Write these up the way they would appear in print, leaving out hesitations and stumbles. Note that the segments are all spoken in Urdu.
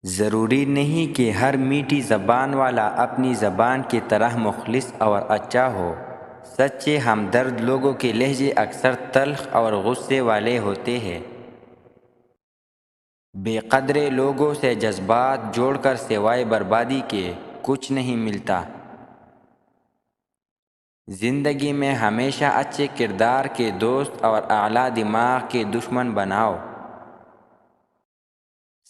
ضروری نہیں کہ ہر میٹھی زبان والا اپنی زبان کی طرح مخلص اور اچھا ہو۔ سچے ہمدرد لوگوں کے لہجے اکثر تلخ اور غصے والے ہوتے ہیں۔ بے قدرے لوگوں سے جذبات جوڑ کر سوائے بربادی کے کچھ نہیں ملتا۔ زندگی میں ہمیشہ اچھے کردار کے دوست اور اعلیٰ دماغ کے دشمن بناؤ۔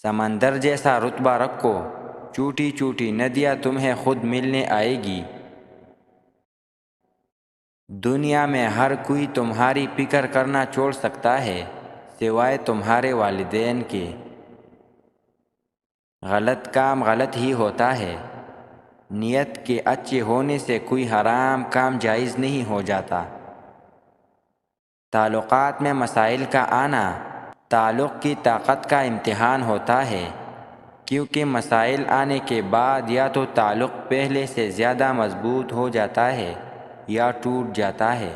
سمندر جیسا رتبہ رکھو، چوٹی چوٹی ندیاں تمہیں خود ملنے آئے گی۔ دنیا میں ہر کوئی تمہاری فکر کرنا چھوڑ سکتا ہے سوائے تمہارے والدین کے۔ غلط کام غلط ہی ہوتا ہے۔ نیت کے اچھے ہونے سے کوئی حرام کام جائز نہیں ہو جاتا۔ تعلقات میں مسائل کا آنا تعلق کی طاقت کا امتحان ہوتا ہے، کیونکہ مسائل آنے کے بعد یا تو تعلق پہلے سے زیادہ مضبوط ہو جاتا ہے یا ٹوٹ جاتا ہے۔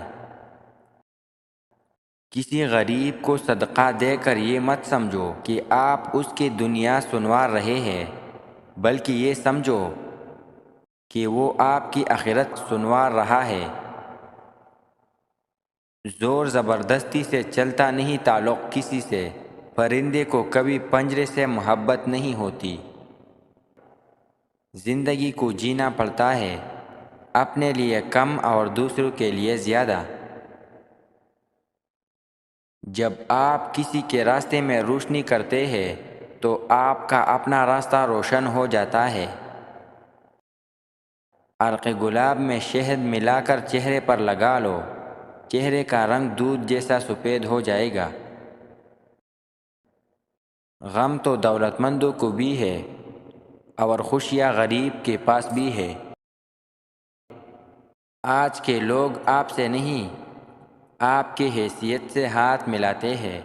کسی غریب کو صدقہ دے کر یہ مت سمجھو کہ آپ اس کی دنیا سنوار رہے ہیں، بلکہ یہ سمجھو کہ وہ آپ کی آخرت سنوار رہا ہے۔ زور زبردستی سے چلتا نہیں تعلق کسی سے۔ پرندے کو کبھی پنجرے سے محبت نہیں ہوتی۔ زندگی کو جینا پڑتا ہے، اپنے لیے کم اور دوسروں کے لیے زیادہ۔ جب آپ کسی کے راستے میں روشنی کرتے ہیں تو آپ کا اپنا راستہ روشن ہو جاتا ہے۔ عرق گلاب میں شہد ملا کر چہرے پر لگا لو، چہرے کا رنگ دودھ جیسا سفید ہو جائے گا۔ غم تو دولت مندوں کو بھی ہے اور خوشیاں غریب کے پاس بھی ہے۔ آج کے لوگ آپ سے نہیں، آپ کی حیثیت سے ہاتھ ملاتے ہیں۔